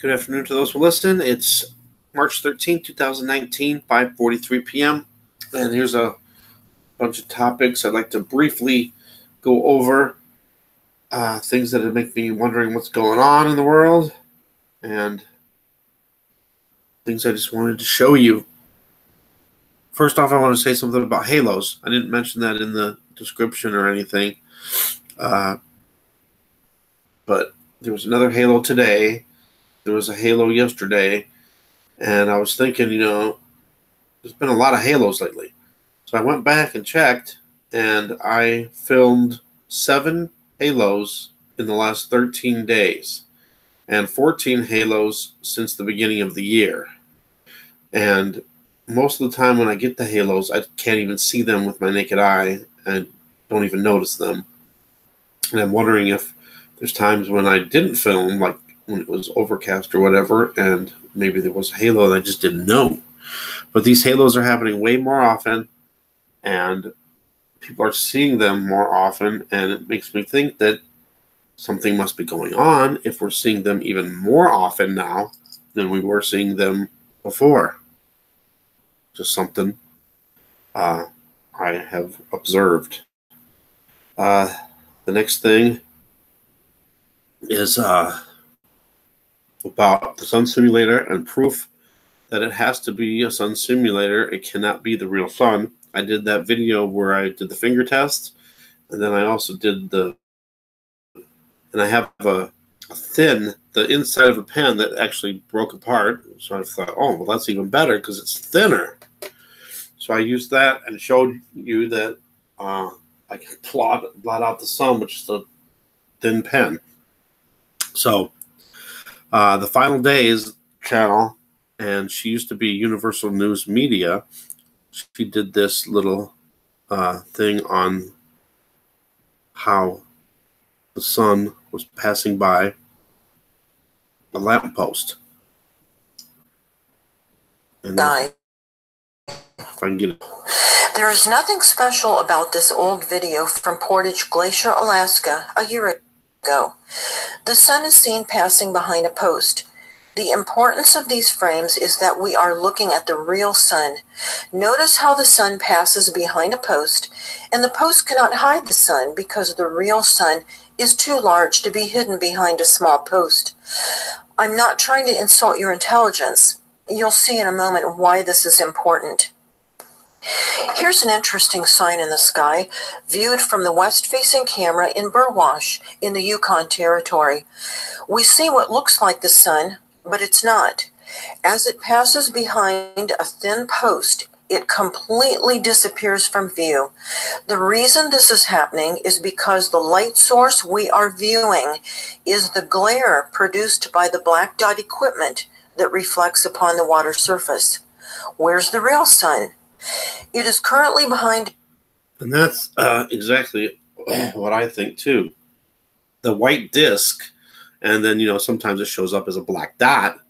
Good afternoon to those who listen. It's March 13th, 2019, 5:43 p.m. And here's a bunch of topics I'd like to briefly go over. Things that make me wondering what's going on in the world, and things I just wanted to show you. First off, I want to say something about halos. I didn't mention that in the description or anything. But there was another halo today. There was a halo yesterday. And I was thinking, there's been a lot of halos lately. So I went back and checked, and I filmed 7 halos in the last 13 days and 14 halos since the beginning of the year. And most of the time when I get the halos, I can't even see them with my naked eye and don't even notice them. And I'm wondering if there's times when I didn't film, like when it was overcast or whatever, and maybe there was a halo and I just didn't know. But these halos are happening way more often, and people are seeing them more often, and it makes me think that something must be going on if we're seeing them even more often now than we were seeing them before. Just something I have observed. The next thing is about the sun simulator and proof that it has to be a sun simulator. It cannot be the real sun. I did that video where I did the finger test, and then I also did and I have the inside of a pen that actually broke apart. So I thought, oh, well, that's even better because it's thinner. So I used that and showed you that I can blot out the sun with just a thin pen. So the Final Days channel, and she used to be Universal News Media. She did this little thing on how the sun was passing by a lamppost. And if I can get it. There is nothing special about this old video from Portage Glacier, Alaska, a year ago. The sun is seen passing behind a post. The importance of these frames is that we are looking at the real sun. Notice how the sun passes behind a post, and the post cannot hide the sun because the real sun is too large to be hidden behind a small post. I'm not trying to insult your intelligence. You'll see in a moment why this is important. Here's an interesting sign in the sky, viewed from the west-facing camera in Burwash, in the Yukon Territory. We see what looks like the sun, but it's not. As it passes behind a thin post, it completely disappears from view. The reason this is happening is because the light source we are viewing is the glare produced by the black dot equipment that reflects upon the water surface. Where's the real sun? It is currently behind. And that's exactly what I think too. The white disc, and then sometimes it shows up as a black dot,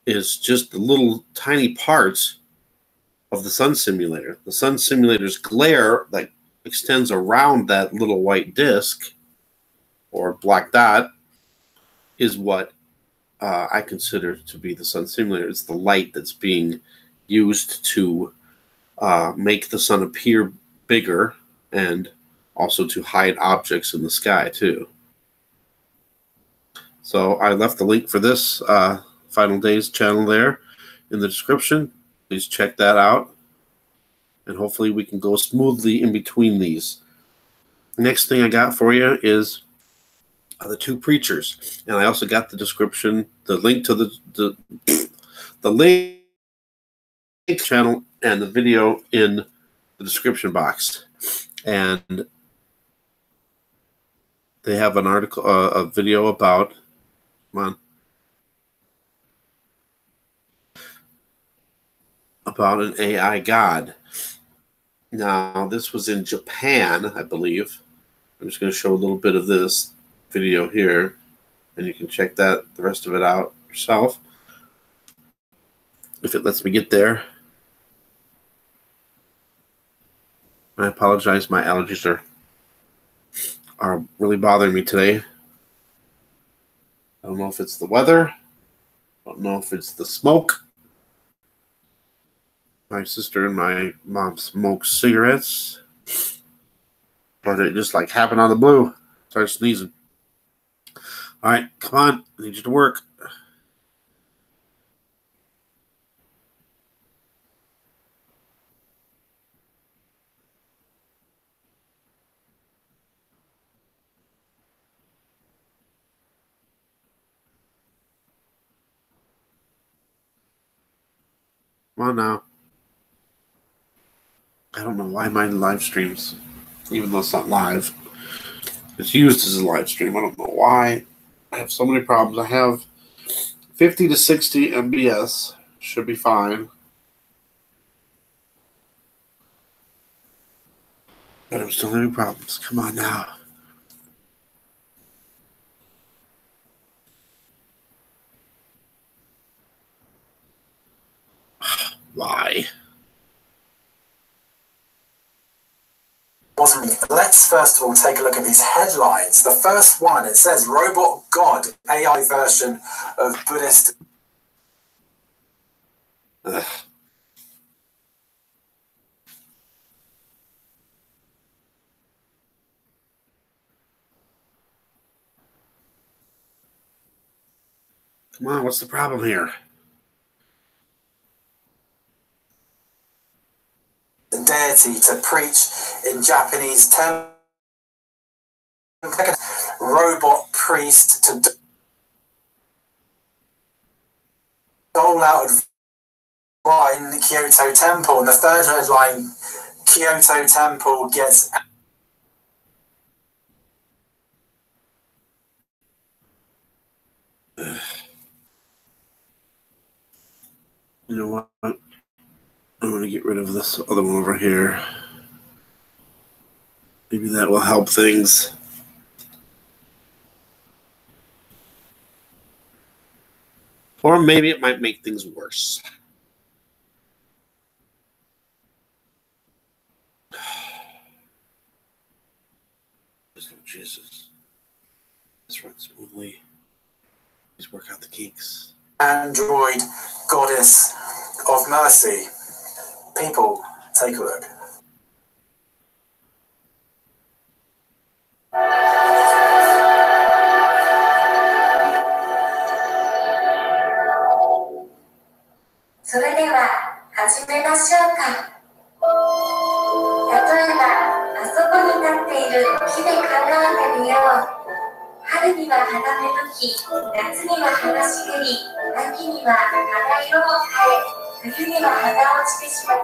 is just the little tiny parts of the sun simulator. The sun simulator's glare that extends around that little white disc or black dot is what I consider to be the sun simulator. It's the light that's being used to make the sun appear bigger and also to hide objects in the sky too. So I left the link for this Final Days channel there in the description. Please check that out, and hopefully we can go smoothly in between these. Next thing I got for you is the 2 preachers, and I also got the description, the link to the link channel and the video in the description box. And they have an article, a video about, about an AI god. Now, this was in Japan, I believe. I'm just going to show a little bit of this video here, and you can check the rest of it out yourself, if it lets me get there. I apologize, my allergies are really bothering me today. I don't know if it's the weather Don't know if it's the smoke. My sister and my mom smoke cigarettes. But it just like happened out of the blue. Started sneezing. All right, come on. I need you to work. Come on now. I don't know why my live streams, even though it's not live, it's used as a live stream. I don't know why. I have so many problems. I have 50 to 60 MBS. Should be fine. But I'm still having problems. Come on now. Why? Let's first of all take a look at these headlines. The first one, it says Robot God, AI version of Buddhist. Ugh. Come on, what's the problem here? Deity to preach in Japanese temple. Robot priest to dole out advice in the Kyoto temple. And the third headline, Kyoto temple gets. You know what? I'm going to get rid of this other one over here. Maybe that will help things. Or maybe it might make things worse. Jesus. This runs smoothly. Please work out the kinks. Android goddess of mercy. People, take a look. So れでは始めましょうか。例えば、あそこに立っている木で考えてみよう。春には花芽吹き、夏には葉が茂り、秋には葉が色を変え、冬には葉が落ちてしまう。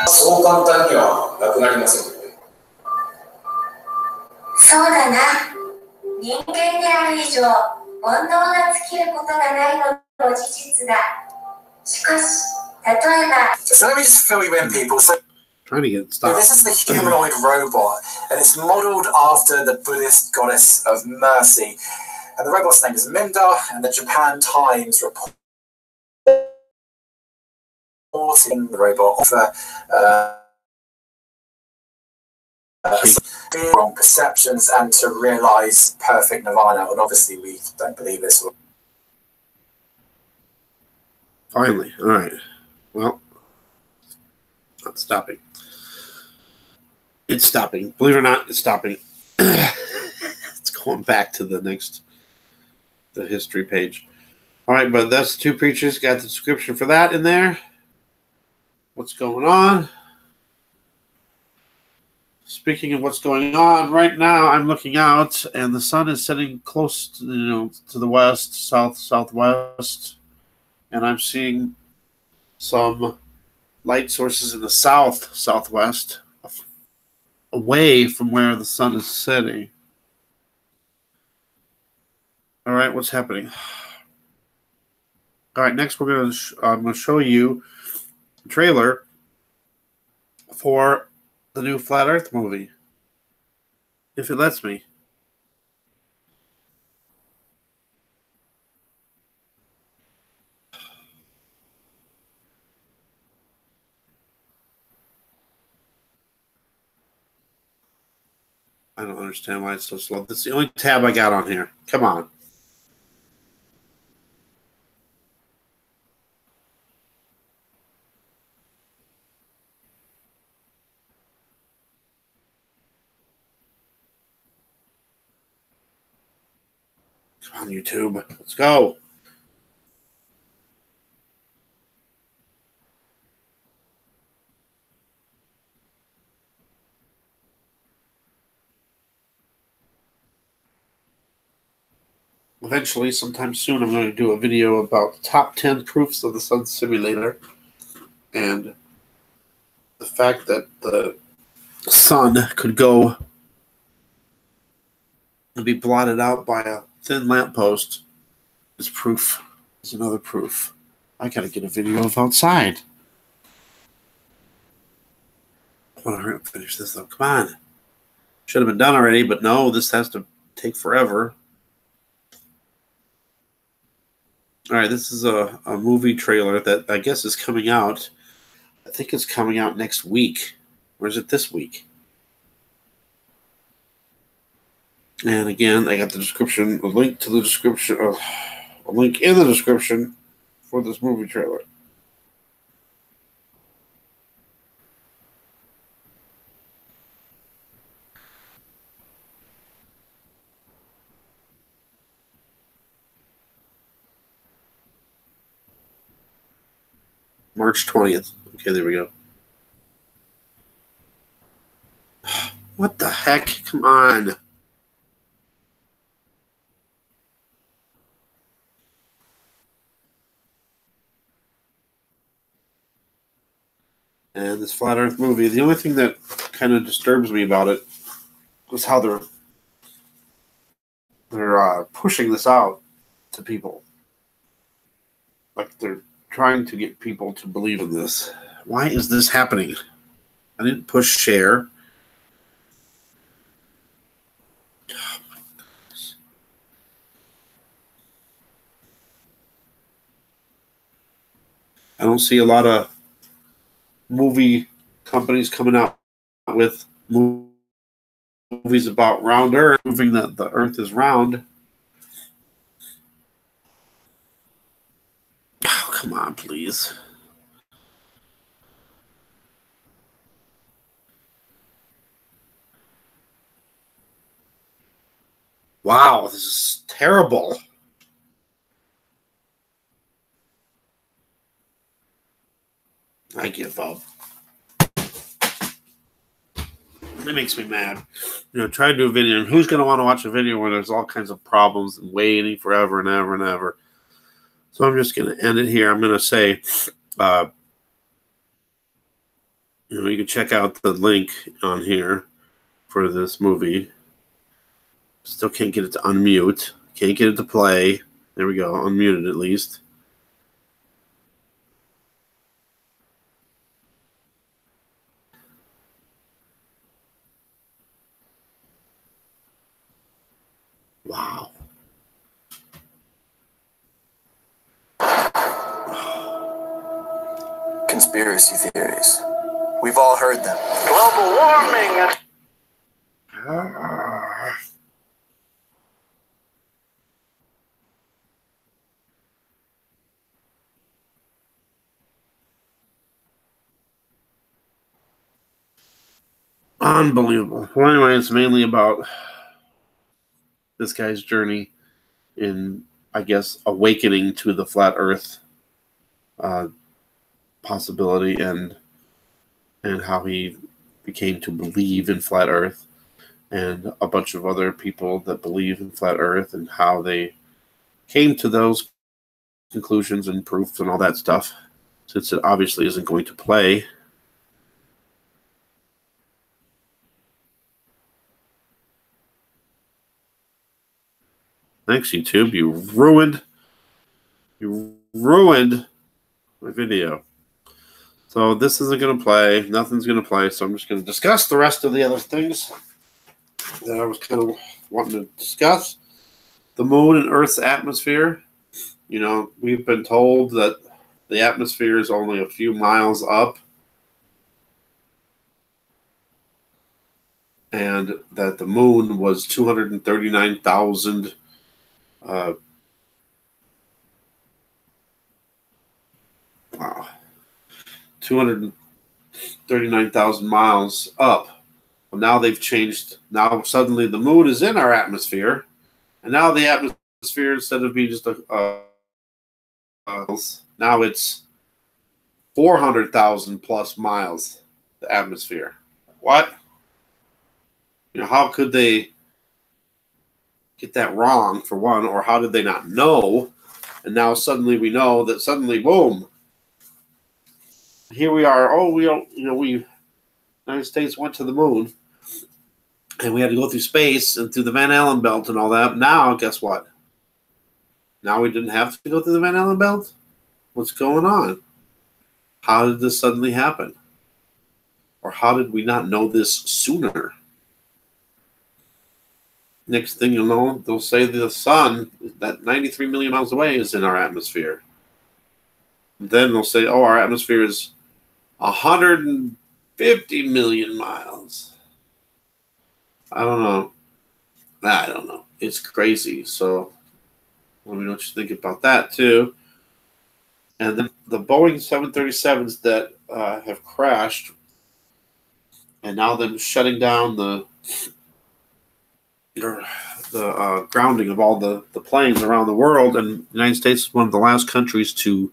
そう簡単にはなくなりませんよね。そうだな。人間である以上、煩悩が尽きることがないのも事実だ。しかし、例えば。So let me just fill you in, people. So Trying to get it stopped. This is the humanoid robot, and it's modeled after the Buddhist goddess of mercy. And the robot's name is Minda, and the Japan Times reporting the robot offer wrong perceptions and to realize perfect nirvana. And obviously, we don't believe this. Finally. All right. Well, not stopping. It's stopping. Believe it or not, it's stopping. It's going back to the history page. All right, but that's two preachers. Got the description for that in there. What's going on? Speaking of what's going on, right now I'm looking out, and the sun is setting close to, to the west, southwest, and I'm seeing some light sources in the southwest, away from where the sun is setting. All right, what's happening? All right, next I'm going to show you a trailer for the new Flat Earth movie, if it lets me. I don't understand why it's so slow. This is the only tab I got on here. Come on. Come on, YouTube. Let's go. Eventually, sometime soon, I'm going to do a video about the top 10 proofs of the Sun simulator and the fact that the sun could go and be blotted out by a thin lamppost is proof. Is another proof. I got to get a video of outside. I want to hurry up and finish this though. Come on. Should have been done already, but no, this has to take forever. All right, this is a movie trailer that I guess is coming out. I think it's coming out next week. Or is it this week? And again, I got the description, a link to the description, a link in the description for this movie trailer. March 20th. Okay, there we go. What the heck? Come on. And this Flat Earth movie, the only thing that kind of disturbs me about it was how they're pushing this out to people. Like they're trying to get people to believe in this. Why is this happening? I didn't push share. Oh my goodness. I don't see a lot of movie companies coming out with movies about round Earth, proving that the Earth is round. Oh, come on, please. Wow, this is terrible. I give up. It makes me mad. You know, try to do a video, and who's going to want to watch a video where there's all kinds of problems and waiting forever and ever and ever? So I'm just going to end it here. I'm going to say, you know, you can check out the link on here for this movie. Still can't get it to unmute. Can't get it to play. There we go. Unmuted at least. Wow. Conspiracy theories. We've all heard them. Global warming. Unbelievable. Well, anyway, it's mainly about this guy's journey in, I guess, awakening to the flat Earth possibility and how he became to believe in flat Earth, and a bunch of other people that believe in flat Earth and how they came to those conclusions and proofs and all that stuff, since it obviously isn't going to play. Thanks, YouTube. You ruined my video. So this isn't going to play. Nothing's going to play. So I'm just going to discuss the rest of the other things that I was kind of wanting to discuss. The moon and Earth's atmosphere. You know, we've been told that the atmosphere is only a few miles up. and that the moon was 239,000 wow, 239,000 miles up. Well, now they've changed. Now suddenly the moon is in our atmosphere, and now the atmosphere, instead of being just now it's 400,000 plus miles, the atmosphere. What? You know, how could they get that wrong, for one, or how did they not know? And now suddenly we know that suddenly, boom, here we are. Oh, we don't, you know, we, United States went to the moon, and we had to go through space and through the Van Allen belt and all that. Now, guess what? Now we didn't have to go through the Van Allen belt? What's going on? How did this suddenly happen? Or how did we not know this sooner? Next thing you'll know, they'll say the sun, that 93 million miles away, is in our atmosphere. Then they'll say, oh, our atmosphere is 150 million miles. I don't know. It's crazy. So let me know what you think about that, too. And then the Boeing 737s that have crashed, and now them shutting down the grounding of all the planes around the world, and the United States is one of the last countries to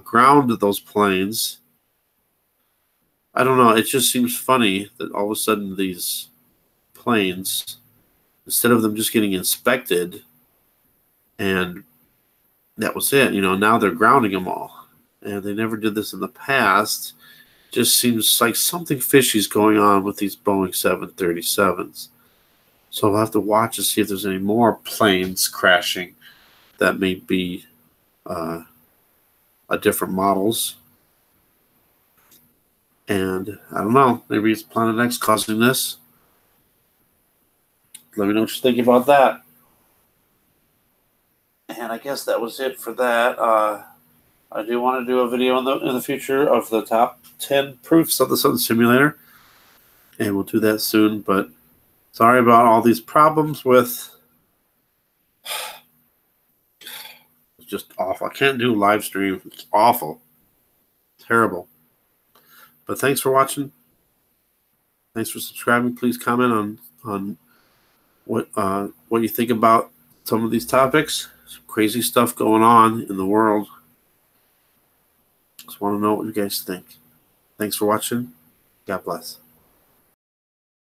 ground those planes. I don't know. It just seems funny that all of a sudden these planes, instead of them just getting inspected, and that was it, you know, now they're grounding them all. And they never did this in the past. Just seems like something fishy is going on with these Boeing 737s. So we'll have to watch and see if there's any more planes crashing that may be different models. And I don't know, maybe it's Planet X causing this. Let me know what you think about that. And I guess that was it for that. I do want to do a video in the future of the top 10 proofs of the Sun Simulator. And we'll do that soon, but sorry about all these problems with... It's just awful. I can't do live stream. It's awful. Terrible. But thanks for watching. Thanks for subscribing. Please comment on what you think about some of these topics. Some crazy stuff going on in the world. Just want to know what you guys think. Thanks for watching. God bless.